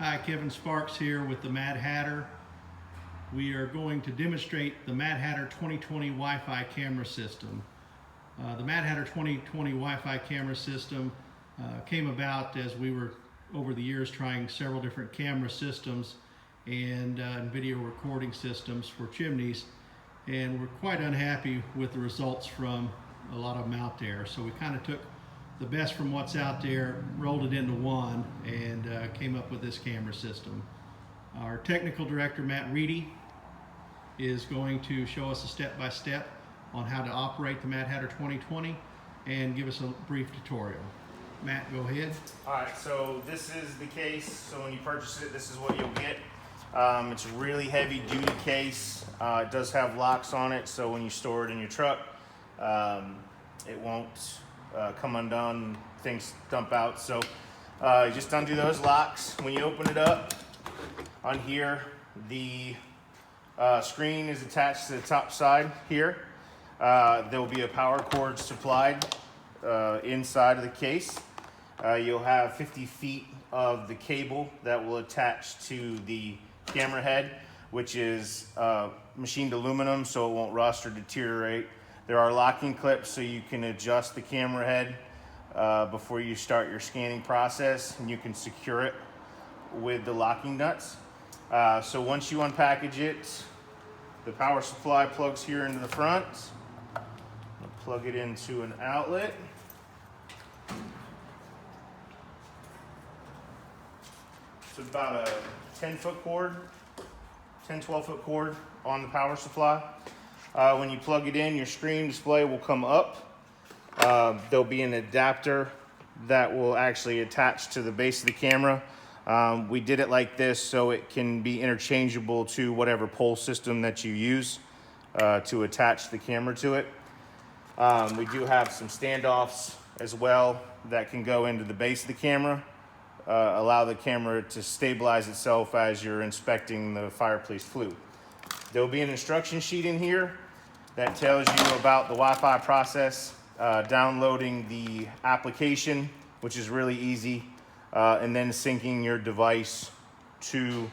Hi, Kevin Sparks here with the Mad Hatter. We are going to demonstrate the Mad Hatter 2020 Wi-Fi camera system. The Mad Hatter 2020 Wi-Fi camera system came about as we were over the years trying several different camera systems and video recording systems for Chimneys, and we're quite unhappy with the results from a lot of them out there. So we kind of took the best from what's out there, rolled it into one, and came up with this camera system. Our technical director, Matt Reedy, is going to show us a step-by-step on how to operate the Mad Hatter 2020 and give us a brief tutorial. Matt, go ahead. All right, so this is the case. So when you purchase it, this is what you'll get. It's a really heavy-duty case. It does have locks on it, so when you store it in your truck, it won't come undone, things dump out. So you just undo those locks. When you open it up, on here, the screen is attached to the top side here. There will be a power cord supplied inside of the case. You'll have 50 feet of the cable that will attach to the camera head, which is machined aluminum so it won't rust or deteriorate. There are locking clips so you can adjust the camera head before you start your scanning process, and you can secure it with the locking nuts. So once you unpackage it, the power supply plugs here into the front. Plug it into an outlet. It's about a 10-foot cord, 12-foot cord on the power supply. When you plug it in, your screen display will come up. There'll be an adapter that will actually attach to the base of the camera. We did it like this so it can be interchangeable to whatever pole system that you use to attach the camera to it. We do have some standoffs as well that can go into the base of the camera, allow the camera to stabilize itself as you're inspecting the Fireplace flue. There'll be an instruction sheet in here that tells you about the Wi-Fi process, downloading the application, which is really easy, and then syncing your device to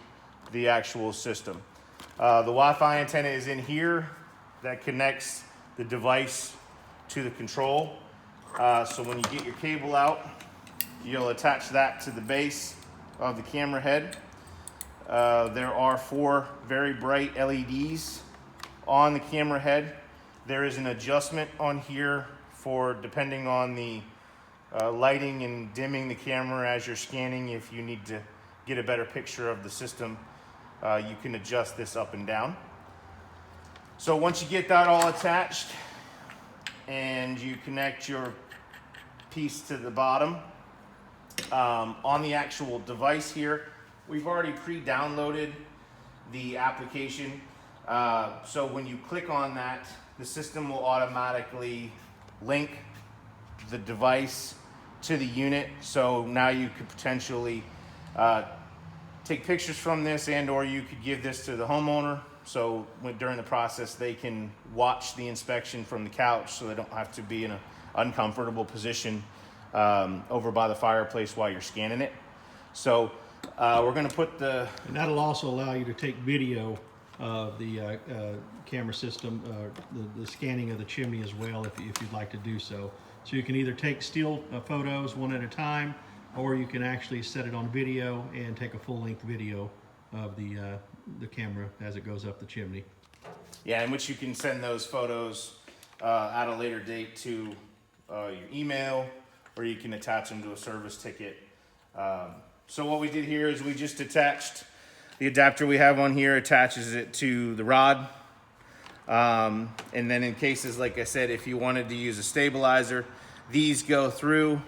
the actual system. The Wi-Fi antenna is in here that connects the device to the control. So when you get your cable out, you'll attach that to the base of the camera head. There are 4 very bright LEDs on the camera head. There is an adjustment on here for depending on the lighting and dimming the camera as you're scanning. If you need to get a better picture of the system, you can adjust this up and down. So once you get that all attached and you connect your piece to the bottom, on the actual device here, we've already pre-downloaded the application. So when you click on that, the system will automatically link the device to the unit. So now you could potentially take pictures from this, and or you could give this to the homeowner. So during the process, they can watch the inspection from the couch so they don't have to be in an uncomfortable position over by the fireplace while you're scanning it. So we're going to put the... And that'll also allow you to take video of the camera system, the scanning of the chimney as well, if you'd like to do so. So you can either take still photos one at a time, or you can actually set it on video and take a full-length video of the camera as it goes up the chimney. Yeah, in which you can send those photos at a later date to your email, or you can attach them to a service ticket. So what we did here is we just attached the adapter we have on here, attaches it to the rod. And then in cases, like I said, if you wanted to use a stabilizer, these go through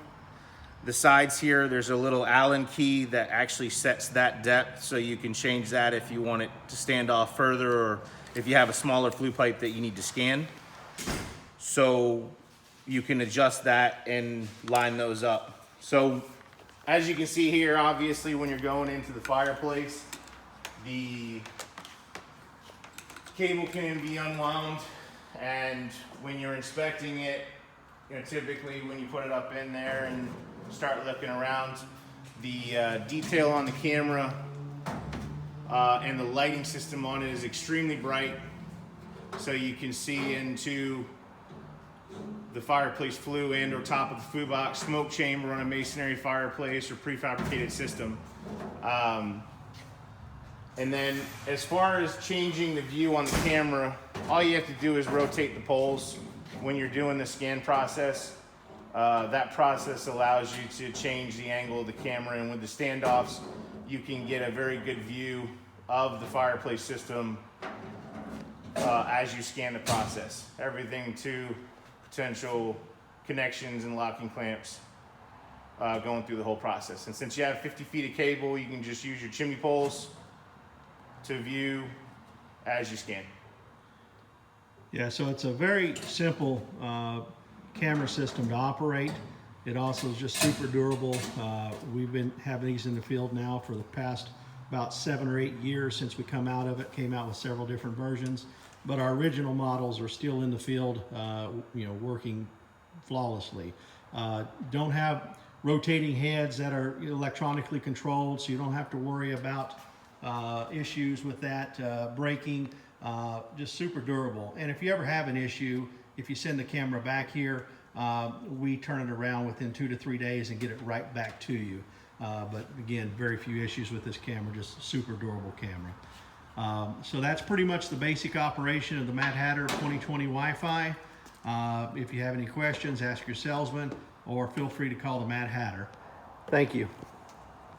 the sides here. There's a little Allen key that actually sets that depth, so you can change that if you want it to stand off further, or if you have a smaller flue pipe that you need to scan. So you can adjust that and line those up. So as you can see here, obviously when you're going into the fireplace, the cable can be unwound, and when you're inspecting it, typically when you put it up in there and start looking around, The detail on the camera and the lighting system on it is extremely bright, so you can see into the fireplace flue and or top of the flue box, smoke chamber on a masonry fireplace or prefabricated system. And then as far as changing the view on the camera, all you have to do is rotate the poles when you're doing the scan process. That process allows you to change the angle of the camera, and with the standoffs, you can get a very good view of the fireplace system as you scan the process. Everything to potential connections and locking clamps going through the whole process. And since you have 50 feet of cable, you can just use your chimney poles to view as you scan. Yeah, so it's a very simple camera system to operate. It also is just super durable. We've been having these in the field now for the past about 7 or 8 years since we came out with several different versions, but our original models are still in the field, working flawlessly. Don't have rotating heads that are electronically controlled, so you don't have to worry about issues with that breaking. Just super durable. And if you ever have an issue, if you send the camera back here, we turn it around within 2 to 3 days and get it right back to you. But again, very few issues with this camera, just super durable camera. So that's pretty much the basic operation of the Mad Hatter 2020 Wi-Fi. If you have any questions, ask your salesman or feel free to call the Mad Hatter. Thank you.